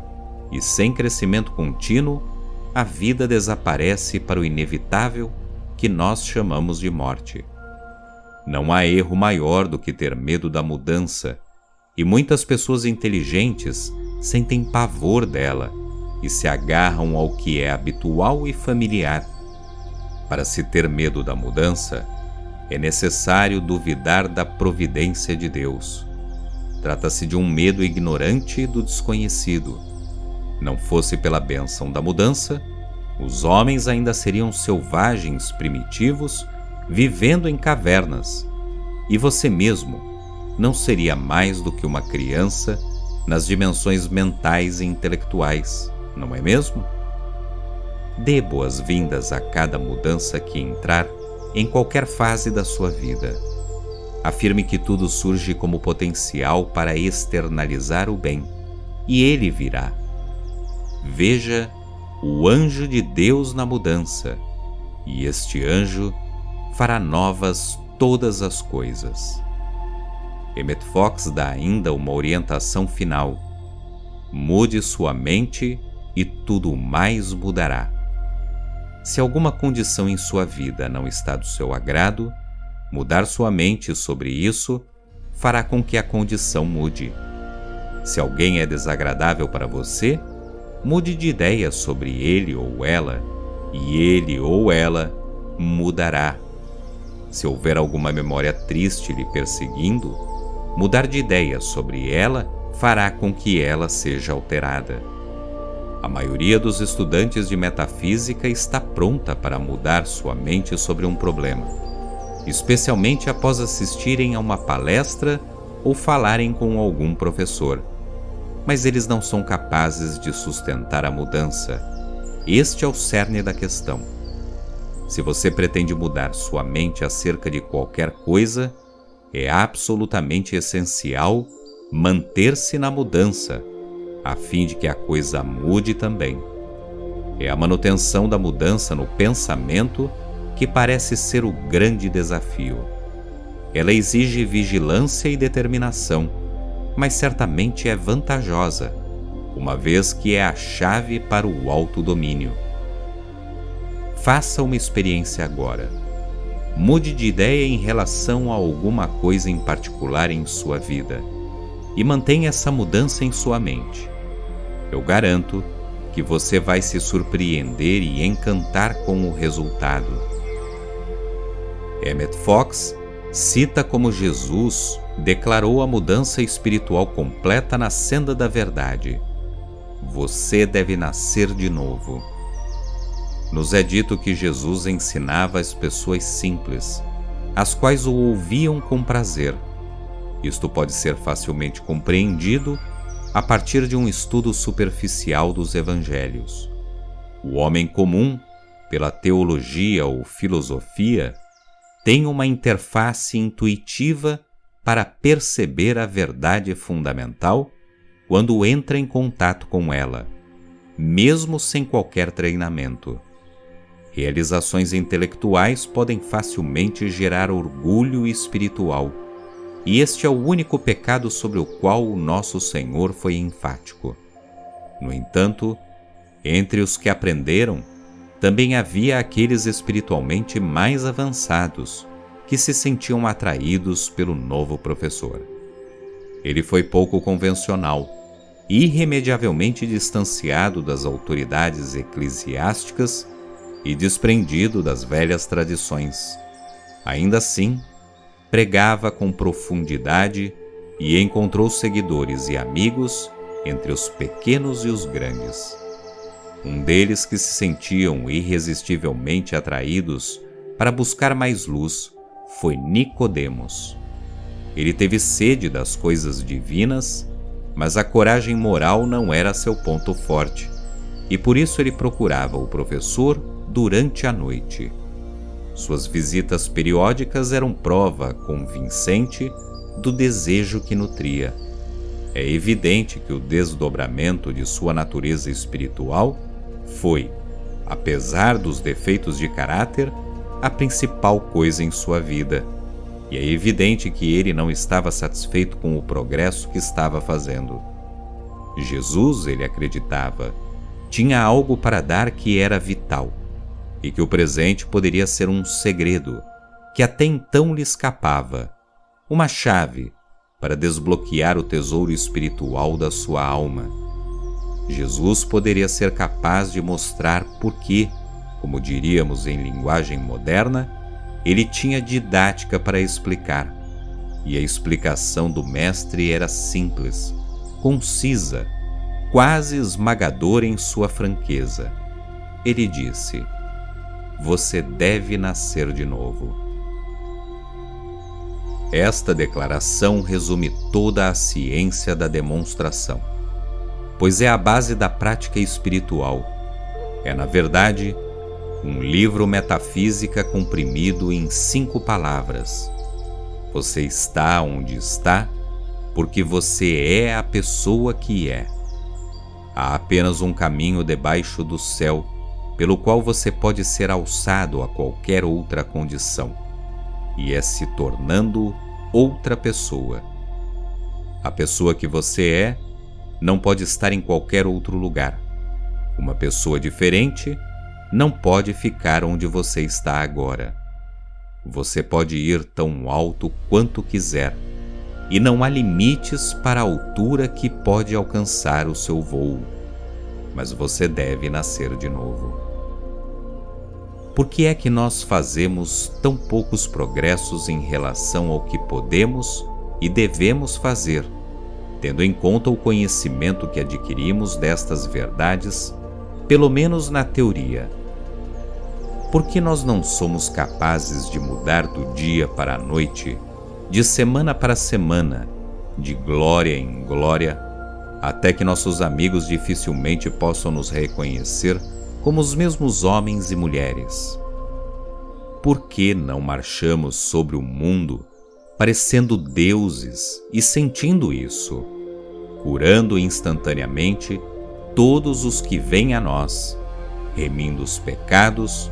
e sem crescimento contínuo, a vida desaparece para o inevitável que nós chamamos de morte. Não há erro maior do que ter medo da mudança, e muitas pessoas inteligentes sentem pavor dela e se agarram ao que é habitual e familiar. Para se ter medo da mudança, é necessário duvidar da providência de Deus. Trata-se de um medo ignorante do desconhecido. Não fosse pela bênção da mudança, os homens ainda seriam selvagens primitivos, vivendo em cavernas, e você mesmo não seria mais do que uma criança nas dimensões mentais e intelectuais, não é mesmo? Dê boas-vindas a cada mudança que entrar em qualquer fase da sua vida. Afirme que tudo surge como potencial para externalizar o bem, e ele virá. Veja o anjo de Deus na mudança, e este anjo fará novas todas as coisas. Emmett Fox dá ainda uma orientação final: mude sua mente e tudo mais mudará. Se alguma condição em sua vida não está do seu agrado, mudar sua mente sobre isso fará com que a condição mude. Se alguém é desagradável para você, mude de ideia sobre ele ou ela, e ele ou ela mudará. Se houver alguma memória triste lhe perseguindo, mudar de ideia sobre ela fará com que ela seja alterada. A maioria dos estudantes de metafísica está pronta para mudar sua mente sobre um problema, especialmente após assistirem a uma palestra ou falarem com algum professor. Mas eles não são capazes de sustentar a mudança. Este é o cerne da questão. Se você pretende mudar sua mente acerca de qualquer coisa, é absolutamente essencial manter-se na mudança, a fim de que a coisa mude também. É a manutenção da mudança no pensamento que parece ser o grande desafio. Ela exige vigilância e determinação, mas certamente é vantajosa, uma vez que é a chave para o autodomínio. Faça uma experiência agora. Mude de ideia em relação a alguma coisa em particular em sua vida e mantenha essa mudança em sua mente. Eu garanto que você vai se surpreender e encantar com o resultado. Emmett Fox cita como Jesus declarou a mudança espiritual completa na senda da verdade: você deve nascer de novo. Nos é dito que Jesus ensinava as pessoas simples, as quais o ouviam com prazer. Isto pode ser facilmente compreendido a partir de um estudo superficial dos evangelhos. O homem comum, pela teologia ou filosofia, tem uma interface intuitiva para perceber a verdade fundamental quando entra em contato com ela, mesmo sem qualquer treinamento. Realizações intelectuais podem facilmente gerar orgulho espiritual, e este é o único pecado sobre o qual o nosso Senhor foi enfático. No entanto, entre os que aprenderam, também havia aqueles espiritualmente mais avançados, que se sentiam atraídos pelo novo professor. Ele foi pouco convencional, irremediavelmente distanciado das autoridades eclesiásticas e desprendido das velhas tradições. Ainda assim, pregava com profundidade e encontrou seguidores e amigos entre os pequenos e os grandes. Um deles que se sentiam irresistivelmente atraídos para buscar mais luz foi Nicodemos. Ele teve sede das coisas divinas, mas a coragem moral não era seu ponto forte, e por isso ele procurava o professor durante a noite. Suas visitas periódicas eram prova convincente do desejo que nutria. É evidente que o desdobramento de sua natureza espiritual foi, apesar dos defeitos de caráter, a principal coisa em sua vida, e é evidente que ele não estava satisfeito com o progresso que estava fazendo. Jesus, ele acreditava, tinha algo para dar que era vital, e que o presente poderia ser um segredo que até então lhe escapava, uma chave para desbloquear o tesouro espiritual da sua alma. Jesus poderia ser capaz de mostrar por que, como diríamos em linguagem moderna, ele tinha didática para explicar, e a explicação do mestre era simples, concisa, quase esmagadora em sua franqueza. Ele disse: "Você deve nascer de novo." Esta declaração resume toda a ciência da demonstração, pois é a base da prática espiritual. É, na verdade, um livro metafísica comprimido em 5 palavras. Você está onde está porque você é a pessoa que é. Há apenas um caminho debaixo do céu pelo qual você pode ser alçado a qualquer outra condição, e é se tornando outra pessoa. A pessoa que você é não pode estar em qualquer outro lugar. Uma pessoa diferente não pode ficar onde você está agora. Você pode ir tão alto quanto quiser, e não há limites para a altura que pode alcançar o seu voo, mas você deve nascer de novo. Por que é que nós fazemos tão poucos progressos em relação ao que podemos e devemos fazer, tendo em conta o conhecimento que adquirimos destas verdades, pelo menos na teoria? Por que nós não somos capazes de mudar do dia para a noite, de semana para semana, de glória em glória, até que nossos amigos dificilmente possam nos reconhecer como os mesmos homens e mulheres? Por que não marchamos sobre o mundo, parecendo deuses e sentindo isso, curando instantaneamente todos os que vêm a nós, remindo os pecados,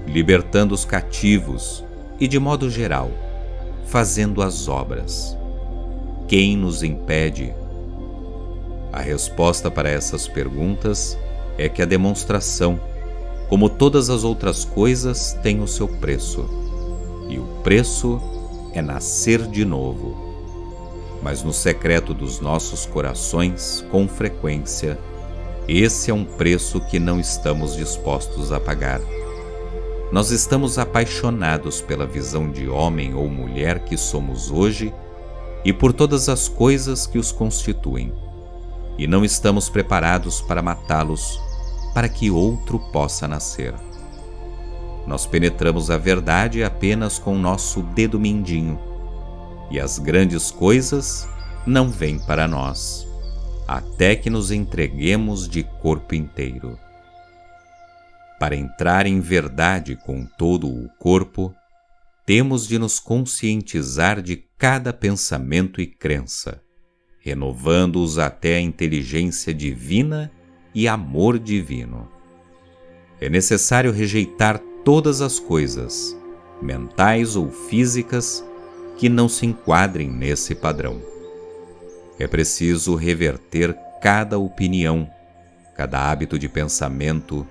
libertando os cativos e, de modo geral, fazendo as obras? Quem nos impede? A resposta para essas perguntas é que a demonstração, como todas as outras coisas, tem o seu preço, e o preço é nascer de novo. Mas no secreto dos nossos corações, com frequência, esse é um preço que não estamos dispostos a pagar. Nós estamos apaixonados pela visão de homem ou mulher que somos hoje e por todas as coisas que os constituem, e não estamos preparados para matá-los para que outro possa nascer. Nós penetramos a verdade apenas com nosso dedo mindinho, e as grandes coisas não vêm para nós, até que nos entreguemos de corpo inteiro. Para entrar em verdade com todo o corpo, temos de nos conscientizar de cada pensamento e crença, renovando-os até a inteligência divina e amor divino. É necessário rejeitar todas as coisas, mentais ou físicas, que não se enquadrem nesse padrão. É preciso reverter cada opinião, cada hábito de pensamento,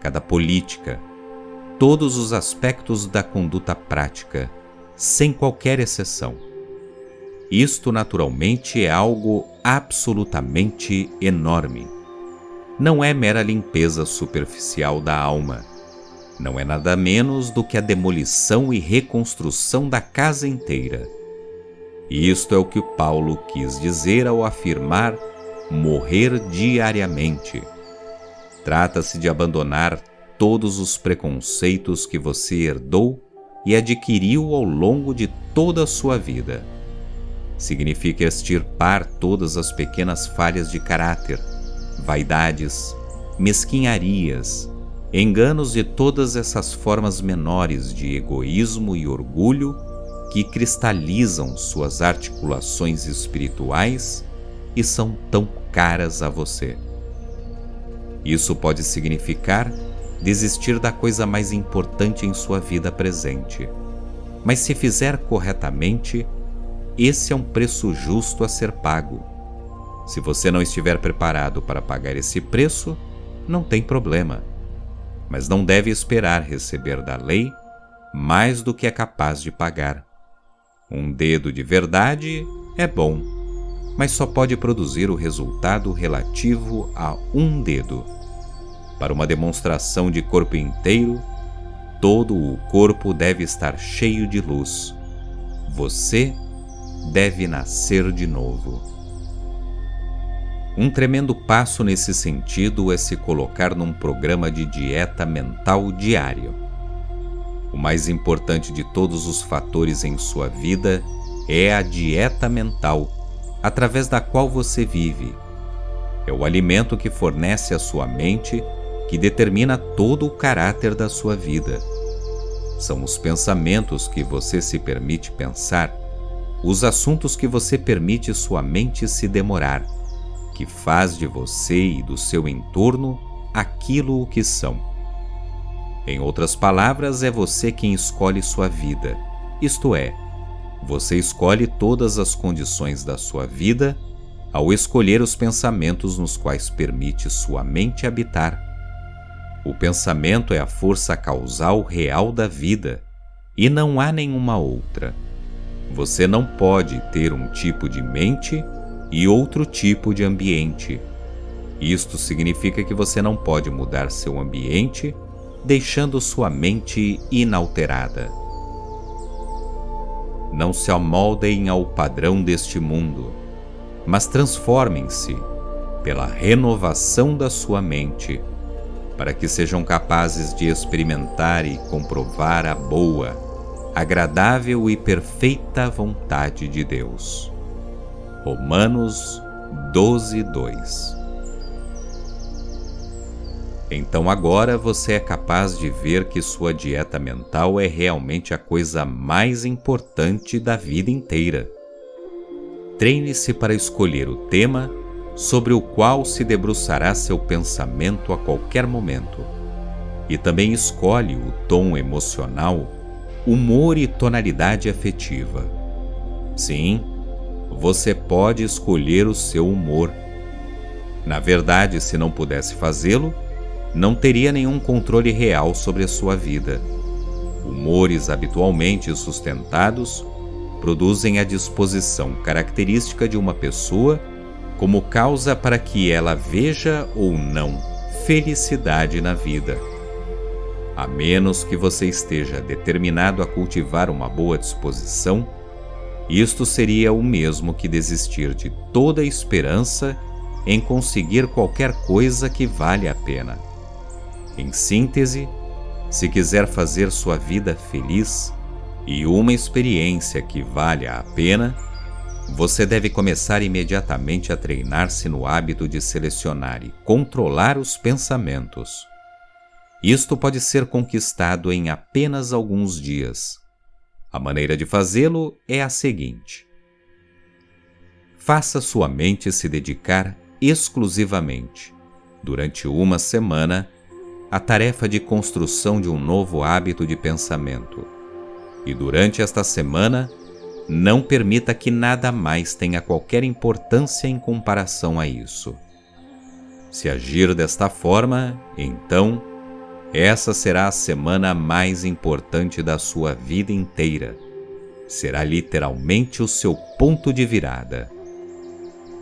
cada política, todos os aspectos da conduta prática, sem qualquer exceção. Isto, naturalmente, é algo absolutamente enorme. Não é mera limpeza superficial da alma. Não é nada menos do que a demolição e reconstrução da casa inteira. Isto é o que Paulo quis dizer ao afirmar morrer diariamente. Trata-se de abandonar todos os preconceitos que você herdou e adquiriu ao longo de toda a sua vida. Significa extirpar todas as pequenas falhas de caráter, vaidades, mesquinharias, enganos e todas essas formas menores de egoísmo e orgulho que cristalizam suas articulações espirituais e são tão caras a você. Isso pode significar desistir da coisa mais importante em sua vida presente. Mas se fizer corretamente, esse é um preço justo a ser pago. Se você não estiver preparado para pagar esse preço, não tem problema. Mas não deve esperar receber da lei mais do que é capaz de pagar. Um dedo de verdade é bom, mas só pode produzir o resultado relativo a um dedo. Para uma demonstração de corpo inteiro, todo o corpo deve estar cheio de luz. Você deve nascer de novo. Um tremendo passo nesse sentido é se colocar num programa de dieta mental diário. O mais importante de todos os fatores em sua vida é a dieta mental, através da qual você vive. É o alimento que fornece à sua mente que determina todo o caráter da sua vida. São os pensamentos que você se permite pensar, os assuntos que você permite sua mente se demorar, que faz de você e do seu entorno aquilo o que são. Em outras palavras, é você quem escolhe sua vida, isto é, você escolhe todas as condições da sua vida ao escolher os pensamentos nos quais permite sua mente habitar. O pensamento é a força causal real da vida, e não há nenhuma outra. Você não pode ter um tipo de mente e outro tipo de ambiente. Isto significa que você não pode mudar seu ambiente, deixando sua mente inalterada. Não se amoldem ao padrão deste mundo, mas transformem-se pela renovação da sua mente, para que sejam capazes de experimentar e comprovar a boa, agradável e perfeita vontade de Deus. Romanos 12:2. Então agora você é capaz de ver que sua dieta mental é realmente a coisa mais importante da vida inteira. Treine-se para escolher o tema sobre o qual se debruçará seu pensamento a qualquer momento. E também escolhe o tom emocional, humor e tonalidade afetiva. Sim, você pode escolher o seu humor. Na verdade, se não pudesse fazê-lo, não teria nenhum controle real sobre a sua vida. Humores habitualmente sustentados produzem a disposição característica de uma pessoa como causa para que ela veja ou não felicidade na vida. A menos que você esteja determinado a cultivar uma boa disposição, isto seria o mesmo que desistir de toda a esperança em conseguir qualquer coisa que vale a pena. Em síntese, se quiser fazer sua vida feliz e uma experiência que valha a pena, você deve começar imediatamente a treinar-se no hábito de selecionar e controlar os pensamentos. Isto pode ser conquistado em apenas alguns dias. A maneira de fazê-lo é a seguinte: faça sua mente se dedicar exclusivamente, durante uma semana, à tarefa de construção de um novo hábito de pensamento. E durante esta semana, não permita que nada mais tenha qualquer importância em comparação a isso. Se agir desta forma, então, essa será a semana mais importante da sua vida inteira, será literalmente o seu ponto de virada.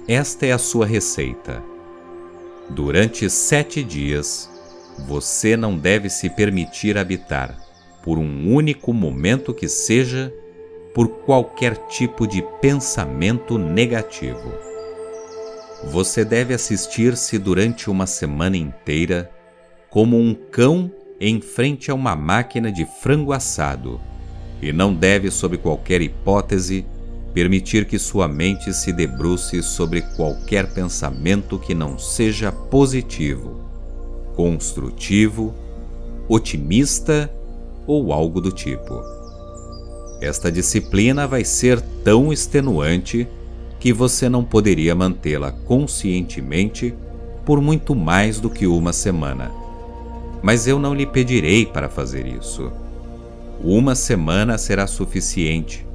Esta é a sua receita. Durante 7 dias, você não deve se permitir habitar, por um único momento que seja, por qualquer tipo de pensamento negativo. Você deve assistir-se durante uma semana inteira como um cão em frente a uma máquina de frango assado, e não deve, sob qualquer hipótese, permitir que sua mente se debruce sobre qualquer pensamento que não seja positivo, construtivo, otimista ou algo do tipo. Esta disciplina vai ser tão extenuante que você não poderia mantê-la conscientemente por muito mais do que uma semana. Mas eu não lhe pedirei para fazer isso. Uma semana será suficiente,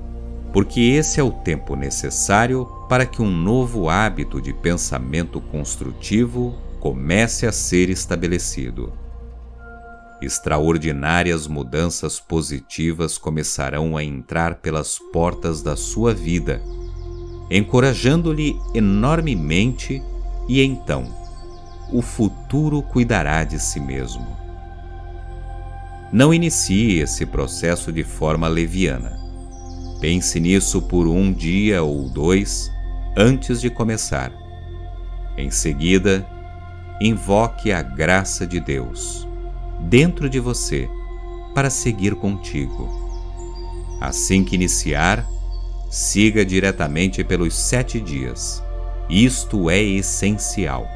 porque esse é o tempo necessário para que um novo hábito de pensamento construtivo comece a ser estabelecido. Extraordinárias mudanças positivas começarão a entrar pelas portas da sua vida, encorajando-lhe enormemente, e então o futuro cuidará de si mesmo. Não inicie esse processo de forma leviana. Pense nisso por 1 dia ou 2 antes de começar. Em seguida, invoque a graça de Deus dentro de você para seguir contigo. Assim que iniciar, siga diretamente pelos 7 dias. Isto é essencial.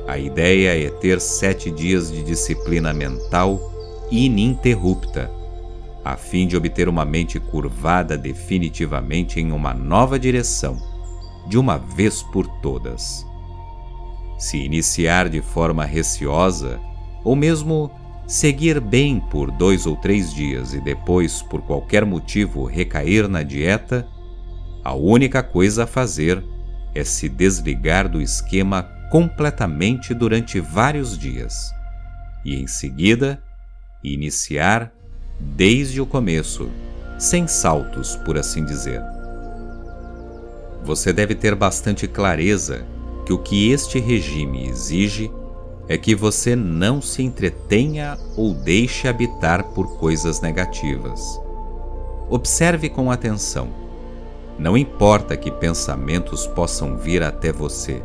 A ideia é ter 7 dias de disciplina mental ininterrupta, a fim de obter uma mente curvada definitivamente em uma nova direção, de uma vez por todas. Se iniciar de forma receosa, ou mesmo seguir bem por 2 ou 3 dias e depois, por qualquer motivo, recair na dieta, a única coisa a fazer é se desligar do esquema completamente durante vários dias e, em seguida, iniciar desde o começo, sem saltos, por assim dizer. Você deve ter bastante clareza que o que este regime exige é que você não se entretenha ou deixe habitar por coisas negativas. Observe com atenção. Não importa que pensamentos possam vir até você,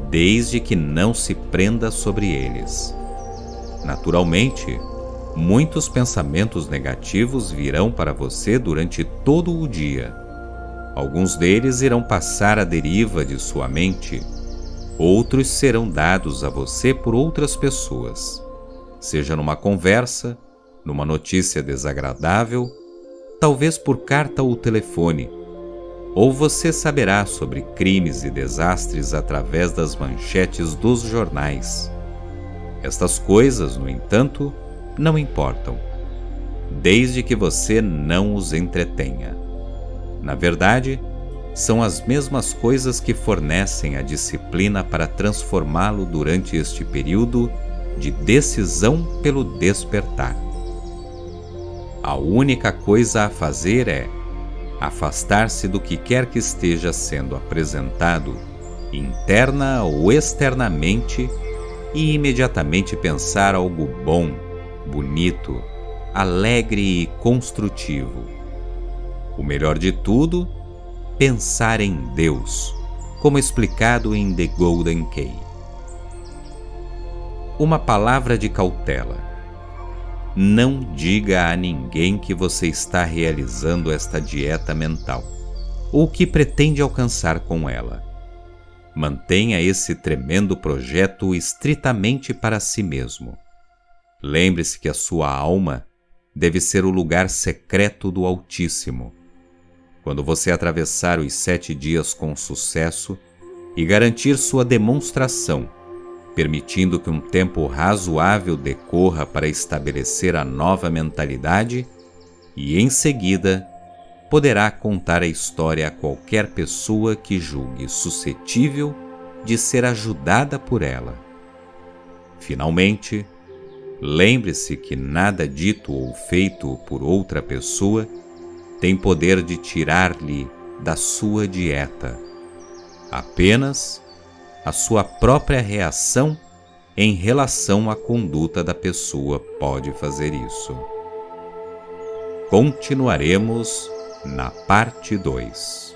desde que não se prenda sobre eles. Naturalmente, muitos pensamentos negativos virão para você durante todo o dia. Alguns deles irão passar à deriva de sua mente. Outros serão dados a você por outras pessoas, seja numa conversa, numa notícia desagradável, talvez por carta ou telefone, ou você saberá sobre crimes e desastres através das manchetes dos jornais. Estas coisas, no entanto, não importam, desde que você não os entretenha. Na verdade, são as mesmas coisas que fornecem a disciplina para transformá-lo durante este período de decisão pelo despertar. A única coisa a fazer é afastar-se do que quer que esteja sendo apresentado, interna ou externamente, e imediatamente pensar algo bom, bonito, alegre e construtivo. O melhor de tudo, pensar em Deus, como explicado em The Golden Key. Uma palavra de cautela. Não diga a ninguém que você está realizando esta dieta mental, ou que pretende alcançar com ela. Mantenha esse tremendo projeto estritamente para si mesmo. Lembre-se que a sua alma deve ser o lugar secreto do Altíssimo. Quando você atravessar os 7 dias com sucesso e garantir sua demonstração, permitindo que um tempo razoável decorra para estabelecer a nova mentalidade, e em seguida poderá contar a história a qualquer pessoa que julgue suscetível de ser ajudada por ela. Finalmente, lembre-se que nada dito ou feito por outra pessoa tem poder de tirar-lhe da sua dieta. Apenas a sua própria reação em relação à conduta da pessoa pode fazer isso. Continuaremos na parte 2.